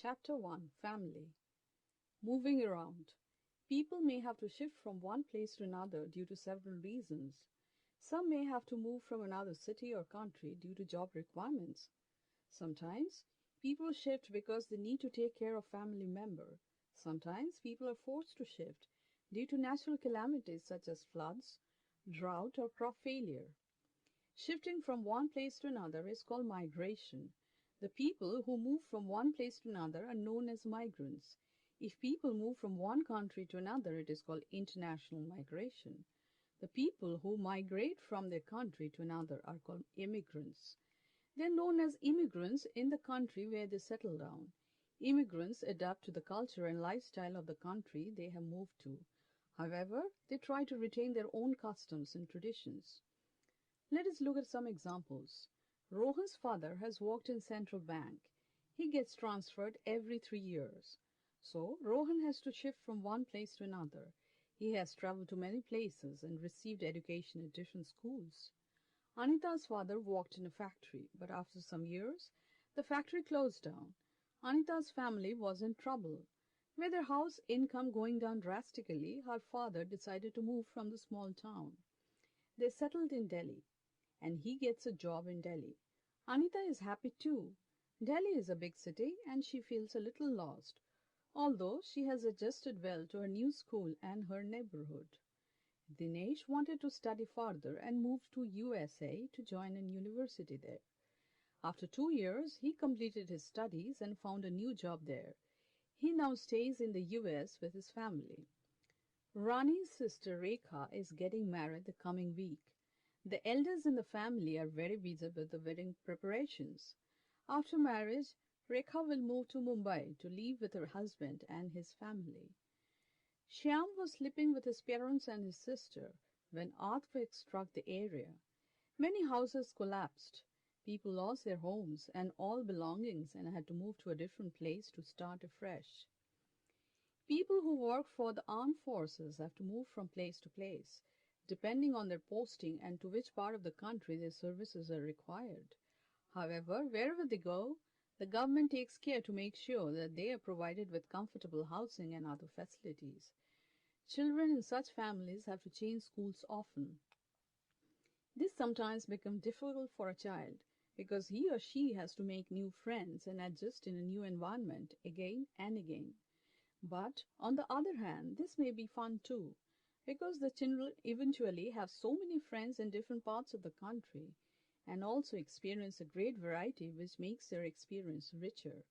Chapter 1 Family. Moving around. People may have to shift from one place to another due to several reasons. Some may have to move from another city or country due to job requirements. Sometimes people shift because they need to take care of family member. Sometimes people are forced to shift due to natural calamities such as floods, drought, or crop failure. Shifting from one place to another is called migration. The people who move from one place to another are known as migrants. If people move from one country to another, it is called international migration. The people who migrate from their country to another are called immigrants. They are known as immigrants in the country where they settle down. Immigrants adapt to the culture and lifestyle of the country they have moved to. However, they try to retain their own customs and traditions. Let us look at some examples. Rohan's father has worked in Central Bank. He gets transferred every 3 years. So, Rohan has to shift from one place to another. He has traveled to many places and received education at different schools. Anita's father worked in a factory, but after some years, the factory closed down. Anita's family was in trouble. With their house income going down drastically, her father decided to move from the small town. They settled in Delhi, and he gets a job in Delhi. Anita is happy too. Delhi is a big city, and she feels a little lost, although she has adjusted well to her new school and her neighborhood. Dinesh wanted to study further and moved to USA to join a university there. After 2 years, he completed his studies and found a new job there. He now stays in the US with his family. Rani's sister Rekha is getting married the coming week. The elders in the family are very busy with the wedding preparations. After marriage, Rekha will move to Mumbai to live with her husband and his family. Shyam was sleeping with his parents and his sister when earthquake struck the area. Many houses collapsed. People lost their homes and all belongings and had to move to a different place to start afresh. People who work for the armed forces have to move from place to place, depending on their posting and to which part of the country their services are required. However, wherever they go, the government takes care to make sure that they are provided with comfortable housing and other facilities. Children in such families have to change schools often. This sometimes becomes difficult for a child because he or she has to make new friends and adjust in a new environment again and again. But, on the other hand, this may be fun too, because the children eventually have so many friends in different parts of the country and also experience a great variety which makes their experience richer.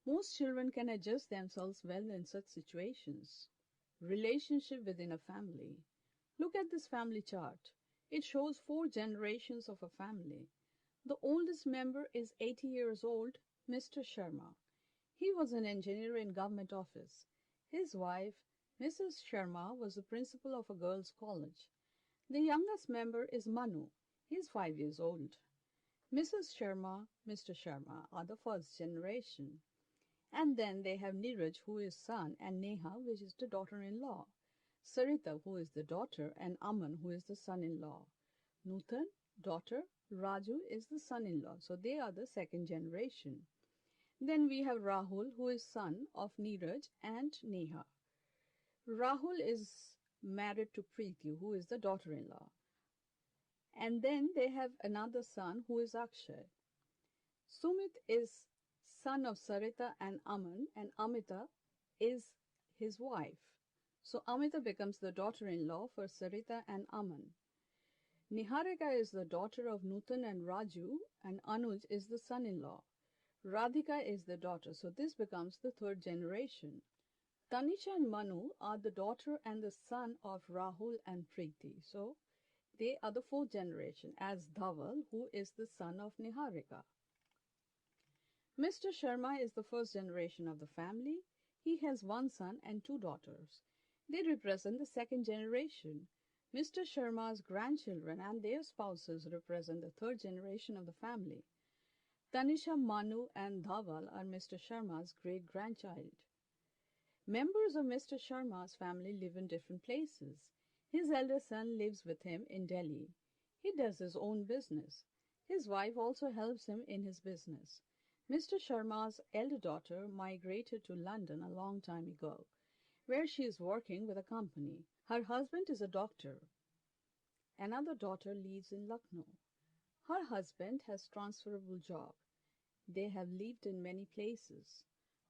Most children can adjust themselves well in such situations. Relationship within a family. Look at this family chart. It shows 4 generations of a family. The oldest member is 80 years old, Mr. Sharma. He was an engineer in government office. His wife, Mrs. Sharma, was the principal of a girls' college. The youngest member is Manu. He is 5 years old. Mrs. Sharma, Mr. Sharma are the first generation. And then they have Neeraj, who is son, and Neha, which is the daughter-in-law. Sarita, who is the daughter, and Aman, who is the son-in-law. Nutan, daughter, Raju is the son-in-law. So they are the second generation. Then we have Rahul, who is son of Neeraj and Neha. Rahul is married to Preeti, who is the daughter-in-law. And then they have another son, who is Akshay. Sumit is son of Sarita and Aman, and Amita is his wife. So Amita becomes the daughter-in-law for Sarita and Aman. Niharika is the daughter of Nutan and Raju, and Anuj is the son-in-law. Radhika is the daughter, so this becomes the third generation. Tanisha and Manu are the daughter and the son of Rahul and Preeti, so they are the fourth generation, as Dhaval, who is the son of Niharika. Mr. Sharma is the first generation of the family. He has 1 son and 2 daughters. They represent the second generation. Mr. Sharma's grandchildren and their spouses represent the third generation of the family. Tanisha, Manu, and Dhaval are Mr. Sharma's great-grandchild. Members of Mr. Sharma's family live in different places. His elder son lives with him in Delhi. He does his own business. His wife also helps him in his business. Mr. Sharma's elder daughter migrated to London a long time ago, where she is working with a company. Her husband is a doctor. Another daughter lives in Lucknow. Her husband has transferable job. They have lived in many places.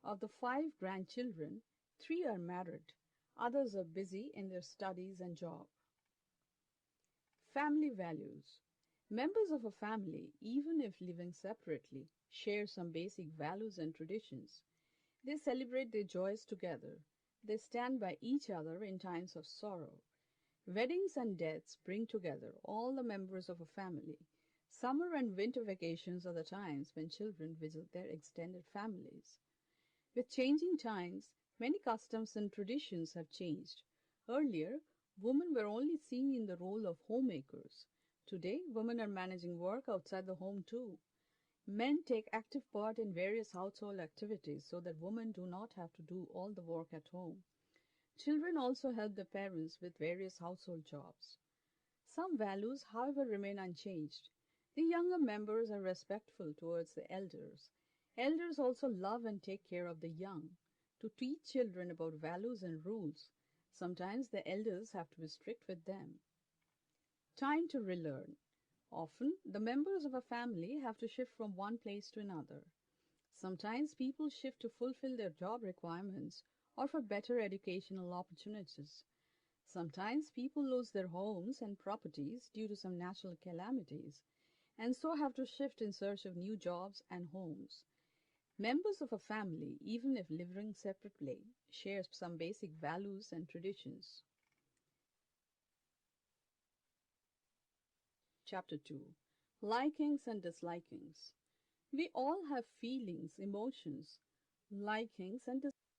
Of the 5 grandchildren, 3 are married. Others are busy in their studies and job. Family values. Members of a family, even if living separately, share some basic values and traditions. They celebrate their joys together. They stand by each other in times of sorrow. Weddings and deaths bring together all the members of a family. Summer and winter vacations are the times when children visit their extended families. With changing times, many customs and traditions have changed. Earlier, women were only seen in the role of homemakers. Today, women are managing work outside the home too. Men take active part in various household activities so that women do not have to do all the work at home. Children also help their parents with various household jobs. Some values, however, remain unchanged. The younger members are respectful towards the elders. Elders also love and take care of the young. To teach children about values and rules, sometimes the elders have to be strict with them. Time to relearn. Often, the members of a family have to shift from one place to another. Sometimes people shift to fulfill their job requirements or for better educational opportunities. Sometimes people lose their homes and properties due to some natural calamities, and so have to shift in search of new jobs and homes. Members of a family, even if living separately, share some basic values and traditions. Chapter 2. Likings and dislikings. We all have feelings, emotions, likings and dislikings.